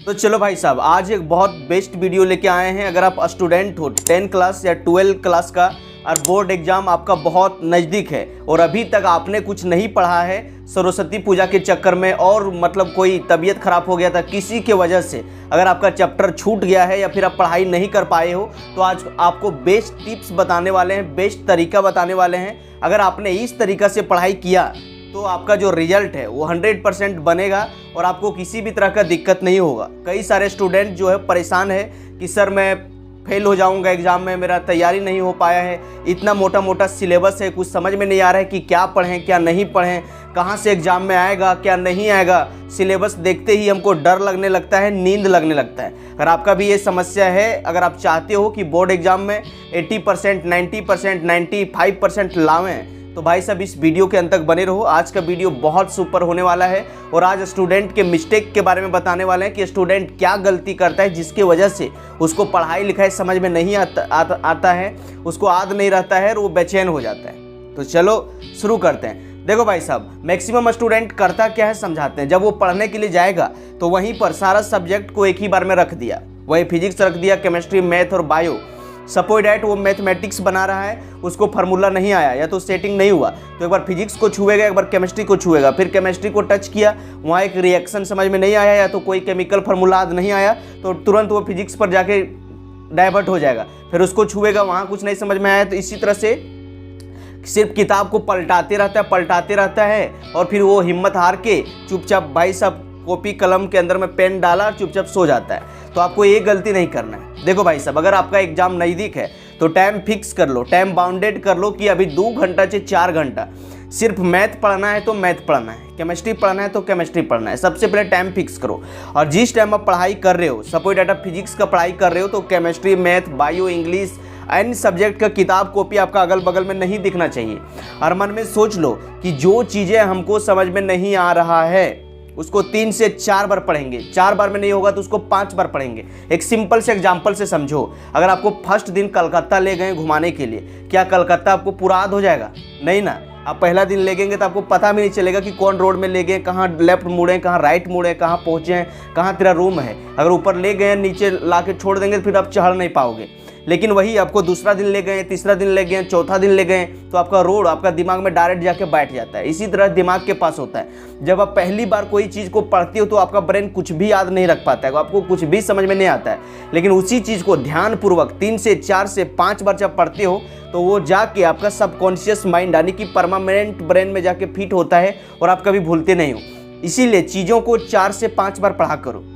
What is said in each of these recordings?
तो चलो भाई साहब, आज एक बहुत बेस्ट वीडियो लेके आए हैं। अगर आप स्टूडेंट हो 10 क्लास या 12 क्लास का और बोर्ड एग्जाम आपका बहुत नज़दीक है और अभी तक आपने कुछ नहीं पढ़ा है सरस्वती पूजा के चक्कर में, और मतलब कोई तबीयत खराब हो गया था किसी के वजह से, अगर आपका चैप्टर छूट गया है या फिर आप पढ़ाई नहीं कर पाए हो, तो आज आपको बेस्ट टिप्स बताने वाले हैं, बेस्ट तरीका बताने वाले हैं। अगर आपने इस तरीका से पढ़ाई किया तो आपका जो रिजल्ट है वो 100% बनेगा और आपको किसी भी तरह का दिक्कत नहीं होगा। कई सारे स्टूडेंट जो है परेशान है कि सर मैं फेल हो जाऊंगा एग्ज़ाम में, मेरा तैयारी नहीं हो पाया है, इतना मोटा मोटा सिलेबस है, कुछ समझ में नहीं आ रहा है कि क्या पढ़ें क्या नहीं पढ़ें, कहाँ से एग्ज़ाम में आएगा क्या नहीं आएगा। सिलेबस देखते ही हमको डर लगने लगता है, नींद लगने लगता है। अगर आपका भी ये समस्या है, अगर आप चाहते हो कि बोर्ड एग्ज़ाम में 80%, 90%, 95% लावें, तो भाई साहब इस वीडियो के अंत तक बने रहो। आज का वीडियो बहुत सुपर होने वाला है और आज स्टूडेंट के मिस्टेक के बारे में बताने वाले हैं कि स्टूडेंट क्या गलती करता है जिसकी वजह से उसको पढ़ाई लिखाई समझ में नहीं आता है, उसको याद नहीं रहता है और वो बेचैन हो जाता है। तो चलो शुरू करते हैं। देखो भाई साहब, मैक्सिमम स्टूडेंट करता क्या है समझाते हैं। जब वो पढ़ने के लिए जाएगा तो वहीं पर सारा सब्जेक्ट को एक ही बार में रख दिया, वही फिजिक्स रख दिया, केमिस्ट्री, मैथ और बायो। सपोज डैट वो मैथमेटिक्स बना रहा है, उसको फार्मूला नहीं आया या तो सेटिंग नहीं हुआ, तो एक बार फिजिक्स को छुएगा, एक बार केमिस्ट्री को छुएगा, फिर केमिस्ट्री को टच किया, वहाँ एक रिएक्शन समझ में नहीं आया या तो कोई केमिकल फार्मूला नहीं आया, तो तुरंत वो फिजिक्स पर जाके डाइवर्ट हो जाएगा। फिर उसको छुएगा, वहाँ कुछ नहीं समझ में आया, तो इसी तरह से सिर्फ किताब को पलटाते रहता है और फिर वो हिम्मत हार के चुपचाप भाई साहब कॉपी कलम के अंदर में पेन डाला और चुपचाप सो जाता है। तो आपको ये गलती नहीं करना है। देखो भाई साहब, अगर आपका एग्जाम नज़दीक है तो टाइम फिक्स कर लो, टाइम बाउंडेड कर लो कि अभी 2 घंटा से 4 घंटा सिर्फ मैथ पढ़ना है तो मैथ पढ़ना है, केमिस्ट्री पढ़ना है तो केमिस्ट्री पढ़ना है। सबसे पहले टाइम फिक्स करो और जिस टाइम आप पढ़ाई कर रहे हो, सपोज डाटा फिजिक्स का पढ़ाई कर रहे हो, तो chemistry, math, bio, English and subject का किताब कॉपी आपका अगल बगल में नहीं दिखना चाहिए। और मन में सोच लो कि जो चीज़ें हमको समझ में नहीं आ रहा है उसको 3 से 4 बार पढ़ेंगे, 4 बार में नहीं होगा तो उसको 5 बार पढ़ेंगे। एक सिंपल से एग्जांपल से समझो। अगर आपको फर्स्ट दिन कलकत्ता ले गए घुमाने के लिए, क्या कलकत्ता आपको पूरा याद हो जाएगा? नहीं ना। आप पहला दिन ले गएंगे तो आपको पता भी नहीं चलेगा कि कौन रोड में ले गए, कहाँ लेफ्ट मुड़े, कहाँ राइट मुड़े, कहाँ पहुँचे हैं, कहाँ तेरा रूम है। अगर ऊपर ले गए नीचे ला के छोड़ देंगे तो फिर आप चढ़ नहीं पाओगे। लेकिन वही आपको दूसरा दिन ले गए, तीसरा दिन ले गए, चौथा दिन ले गए, तो आपका रोड आपका दिमाग में डायरेक्ट जाके बैठ जाता है। इसी तरह दिमाग के पास होता है। जब आप पहली बार कोई चीज़ को पढ़ते हो तो आपका ब्रेन कुछ भी याद नहीं रख पाता है, आपको कुछ भी समझ में नहीं आता है। लेकिन उसी चीज़ को ध्यानपूर्वक 3 से 4 से 5 बार जब पढ़ते हो तो वो जाके आपका सबकॉन्शियस माइंड यानी कि परमानेंट ब्रेन में जाके फिट होता है और आप कभी भूलते नहीं हो। इसीलिए चीज़ों को 4 से 5 बार पढ़ा करो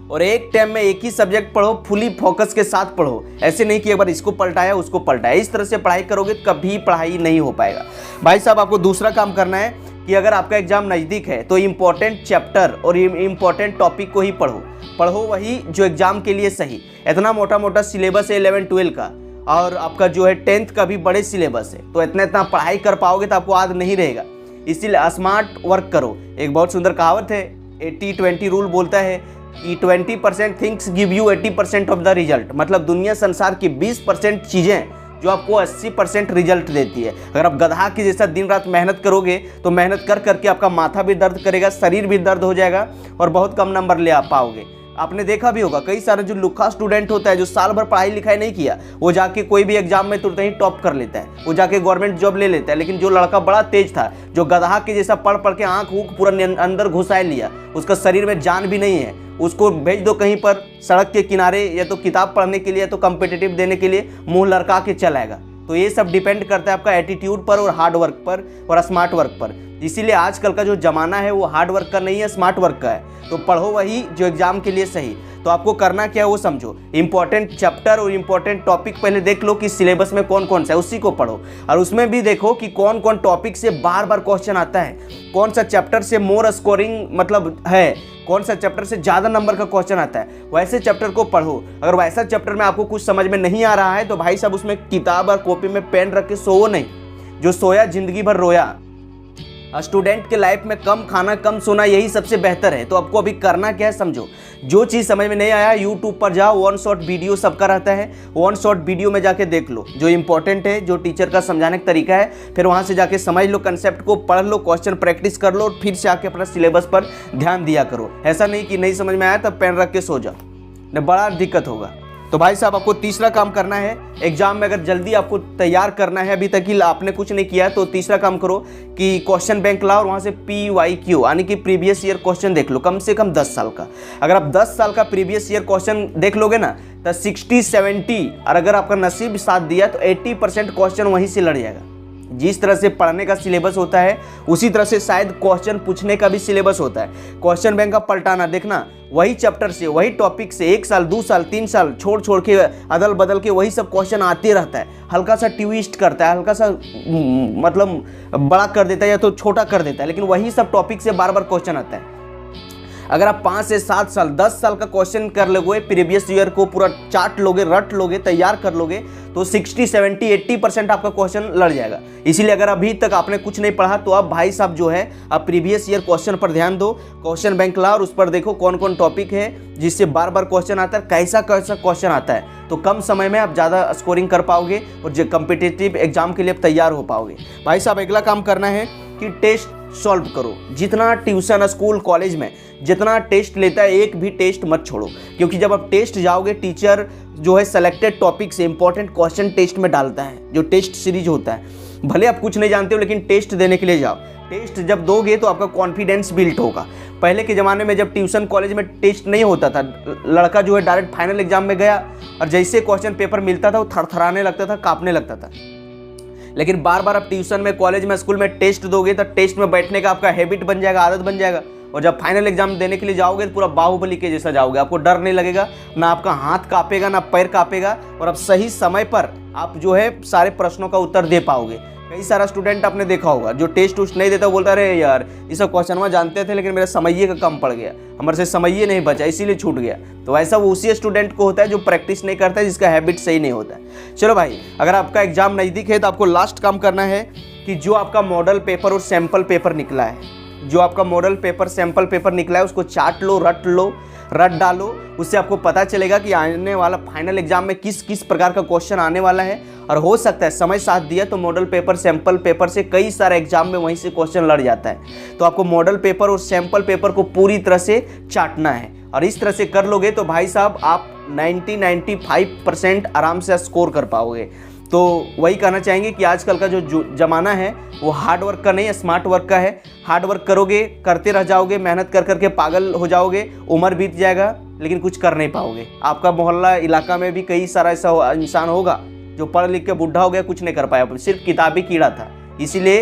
और एक टाइम में एक ही सब्जेक्ट पढ़ो, फुली फोकस के साथ पढ़ो। ऐसे नहीं कि एक बार इसको पलटाया उसको पलटाया। इस तरह से पढ़ाई करोगे तो कभी पढ़ाई नहीं हो पाएगा। भाई साहब, आपको दूसरा काम करना है कि अगर आपका एग्जाम नज़दीक है तो इम्पोर्टेंट चैप्टर और इम्पोर्टेंट टॉपिक को ही पढ़ो वही जो एग्जाम के लिए सही। इतना मोटा मोटा सिलेबस है 11, 12 का, और आपका जो है 10th का भी बड़े सिलेबस है, तो इतना पढ़ाई कर पाओगे तो आपको याद नहीं रहेगा। इसीलिए स्मार्ट वर्क करो। एक बहुत सुंदर कहावत है, 80-20 रूल बोलता है कि 20% things give you 80% of the result. मतलब दुनिया संसार की 20% चीज़ें जो आपको 80% रिजल्ट देती है। अगर आप गधा की जैसा दिन रात मेहनत करोगे तो मेहनत कर करके आपका माथा भी दर्द करेगा, शरीर भी दर्द हो जाएगा और बहुत कम नंबर ले आ पाओगे। आपने देखा भी होगा कई सारे जो लुक्खा स्टूडेंट होता है, जो साल भर पढ़ाई लिखाई नहीं किया, वो जाके कोई भी एग्जाम में तुरंत ही टॉप कर लेता है, वो जाके गवर्नमेंट जॉब ले लेता है। लेकिन जो लड़का बड़ा तेज था, जो गधा के जैसा पढ़ पढ़ के आँख ऊँख पूरा अंदर घुसाए लिया, उसका शरीर में जान भी नहीं है, उसको भेज दो कहीं पर सड़क के किनारे, या तो किताब पढ़ने के लिए या तो कॉम्पिटिटिव देने के लिए मुंह लड़का के चल आएगा। तो ये सब डिपेंड करता है आपका एटीट्यूड पर और हार्ड वर्क पर और स्मार्ट वर्क पर। इसीलिए आजकल का जो ज़माना है वो हार्ड वर्क का नहीं है, स्मार्ट वर्क का है। तो पढ़ो वही जो एग्ज़ाम के लिए सही। तो आपको करना क्या है वो समझो। इंपॉर्टेंट चैप्टर और इंपॉर्टेंट टॉपिक पहले देख लो कि सिलेबस में कौन कौन सा है, उसी को पढ़ो। और उसमें भी देखो कि कौन कौन टॉपिक से बार बार क्वेश्चन आता है, कौन सा चैप्टर से मोर स्कोरिंग मतलब है, कौन सा चैप्टर से ज़्यादा नंबर का क्वेश्चन आता है, वैसे चैप्टर को पढ़ो। अगर वैसा चैप्टर में आपको कुछ समझ में नहीं आ रहा है तो भाई साहब उसमें किताब और कॉपी में पेन रख के सोओ नहीं। जो सोया जिंदगी भर रोया। स्टूडेंट के लाइफ में कम खाना कम सोना यही सबसे बेहतर है। तो आपको अभी करना क्या है समझो, जो चीज़ समझ में नहीं आया यूट्यूब पर जाओ, वन शॉट वीडियो सबका रहता है, वन शॉट वीडियो में जाके देख लो जो इंपॉर्टेंट है, जो टीचर का समझाने का तरीका है, फिर वहाँ से जाके समझ लो, कंसेप्ट को पढ़ लो, क्वेश्चन प्रैक्टिस कर लो, फिर से आके अपना सिलेबस पर ध्यान दिया करो। ऐसा नहीं कि नहीं समझ में आया तब पेन रख के सो जाओ, नहीं बड़ा दिक्कत होगा। तो भाई साहब आपको तीसरा काम करना है, एग्जाम में अगर जल्दी आपको तैयार करना है, अभी तक ही आपने कुछ नहीं किया है, तो तीसरा काम करो कि क्वेश्चन बैंक लाओ और वहाँ से PYQ यानी कि प्रीवियस ईयर क्वेश्चन देख लो, कम से कम 10 साल का। अगर आप 10 साल का प्रीवियस ईयर क्वेश्चन देख लोगे ना तो 60-70 और अगर आपका नसीब साथ दिया तो 80% क्वेश्चन वहीं से लड़ जाएगा। जिस तरह से पढ़ने का सिलेबस होता है उसी तरह से शायद क्वेश्चन पूछने का भी सिलेबस होता है। क्वेश्चन बैंक का पलटाना देखना, वही चैप्टर से वही टॉपिक से 1 साल 2 साल 3 साल छोड़ के अदल बदल के वही सब क्वेश्चन आते रहता है, हल्का सा ट्विस्ट करता है, हल्का सा मतलब बड़ा कर देता है या तो छोटा कर देता है, लेकिन वही सब टॉपिक से बार बार क्वेश्चन आता है। अगर आप 5 से 7 साल 10 साल का क्वेश्चन कर लोगे, प्रीवियस ईयर को पूरा चाट लोगे, रट लोगे, तैयार कर लोगे तो 60-70-80% आपका क्वेश्चन लड़ जाएगा। इसीलिए अगर अभी तक आपने कुछ नहीं पढ़ा तो अब भाई साहब जो है आप प्रीवियस ईयर क्वेश्चन पर ध्यान दो, क्वेश्चन बैंक लाओ और उस पर देखो कौन कौन टॉपिक है जिससे बार बार क्वेश्चन आता है, कैसा कैसा क्वेश्चन आता है, तो कम समय में आप ज़्यादा स्कोरिंग कर पाओगे और जो कम्पिटिटिव एग्जाम के लिए तैयार हो पाओगे। भाई साहब अगला काम करना है कि टेस्ट सॉल्व करो। जितना ट्यूशन स्कूल कॉलेज में जितना टेस्ट लेता है एक भी टेस्ट मत छोड़ो, क्योंकि जब आप टेस्ट जाओगे टीचर जो है सेलेक्टेड टॉपिक से इंपॉर्टेंट क्वेश्चन टेस्ट में डालता है, जो टेस्ट सीरीज होता है। भले आप कुछ नहीं जानते हो लेकिन टेस्ट देने के लिए जाओ, टेस्ट जब दोगे तो आपका कॉन्फिडेंस बिल्ड होगा। पहले के ज़माने में जब ट्यूशन कॉलेज में टेस्ट नहीं होता था, लड़का जो है डायरेक्ट फाइनल एग्जाम में गया और जैसे क्वेश्चन पेपर मिलता था वो थरथराने लगता था, काँपने लगता था। लेकिन बार बार आप ट्यूशन में कॉलेज में स्कूल में टेस्ट दोगे तो टेस्ट में बैठने का आपका हैबिट बन जाएगा, आदत बन जाएगा, और जब फाइनल एग्जाम देने के लिए जाओगे तो पूरा बाहुबली के जैसा जाओगे, आपको डर नहीं लगेगा, ना आपका हाथ कांपेगा ना पैर कांपेगा, और आप सही समय पर आप जो है सारे प्रश्नों का उत्तर दे पाओगे। कई सारा स्टूडेंट आपने देखा होगा जो टेस्ट उस्ट नहीं देता, बोलता अरे यार ये सब क्वेश्चन में जानते थे लेकिन मेरा समय का कम पड़ गया, हमारे से समय नहीं बचा इसीलिए छूट गया। तो ऐसा वो उसी स्टूडेंट को होता है जो प्रैक्टिस नहीं करता है, जिसका हैबिट सही नहीं होता है। चलो भाई अगर आपका एग्जाम नज़दीक है तो आपको लास्ट काम करना है कि जो आपका मॉडल पेपर और सैम्पल पेपर निकला है, जो आपका मॉडल पेपर सैम्पल पेपर निकला है उसको चाट लो, रट डालो, उससे आपको पता चलेगा कि आने वाला फाइनल एग्जाम में किस किस प्रकार का क्वेश्चन आने वाला है। और हो सकता है समय साथ दिया तो मॉडल पेपर सैम्पल पेपर से कई सारे एग्जाम में वहीं से क्वेश्चन लड़ जाता है। तो आपको मॉडल पेपर और सैम्पल पेपर को पूरी तरह से चाटना है, और इस तरह से कर लोगे तो भाई साहब आप 90-95% आराम से स्कोर कर पाओगे। तो वही कहना चाहेंगे कि आजकल का जो ज़माना है वो हार्ड वर्क का नहीं, स्मार्ट वर्क का है। हार्ड वर्क करोगे, करते रह जाओगे, मेहनत कर करके पागल हो जाओगे, उम्र बीत जाएगा लेकिन कुछ कर नहीं पाओगे। आपका मोहल्ला इलाका में भी कई सारा ऐसा इंसान होगा जो पढ़ लिख के बुढ़ा हो गया, कुछ नहीं कर पाया, सिर्फ किताबी कीड़ा था। इसीलिए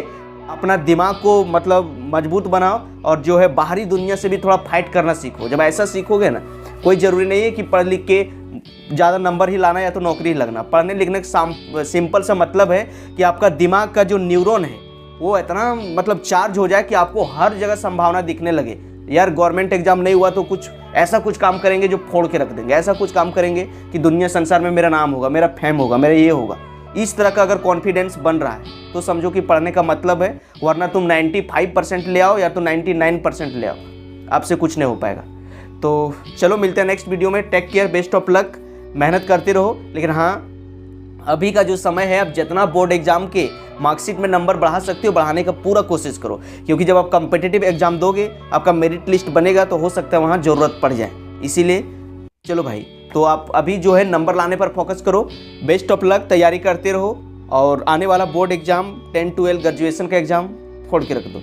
अपना दिमाग को मतलब मजबूत बनाओ और जो है बाहरी दुनिया से भी थोड़ा फाइट करना सीखो। जब ऐसा सीखोगे ना, कोई ज़रूरी नहीं है कि पढ़ लिख के ज़्यादा नंबर ही लाना या तो नौकरी ही लगना। पढ़ने लिखने का सिंपल सा मतलब है कि आपका दिमाग का जो न्यूरॉन है वो इतना मतलब चार्ज हो जाए कि आपको हर जगह संभावना दिखने लगे। यार गवर्नमेंट एग्जाम नहीं हुआ तो कुछ ऐसा कुछ काम करेंगे जो फोड़ के रख देंगे, ऐसा कुछ काम करेंगे कि दुनिया संसार में मेरा नाम होगा, मेरा फेम होगा, मेरा ये होगा। इस तरह का अगर कॉन्फिडेंस बन रहा है तो समझो कि पढ़ने का मतलब है, वरना तुम 95% ले आओ या तो 99% ले आओ, आपसे कुछ नहीं हो पाएगा। तो चलो मिलते हैं नेक्स्ट वीडियो में। Take care, best of luck, मेहनत करते रहो। लेकिन हाँ, अभी का जो समय है अब जितना बोर्ड एग्जाम के मार्कशीट में नंबर बढ़ा सकते हो बढ़ाने का पूरा कोशिश करो, क्योंकि जब आप कम्पिटिटिव एग्जाम दोगे आपका मेरिट लिस्ट बनेगा तो हो सकता है वहाँ ज़रूरत पड़ जाए। इसीलिए चलो भाई, तो आप अभी जो है नंबर लाने पर फोकस करो। बेस्ट ऑफ लक, तैयारी करते रहो और आने वाला बोर्ड एग्जाम 10-12 ग्रेजुएशन का एग्जाम फोड़ के रख दो।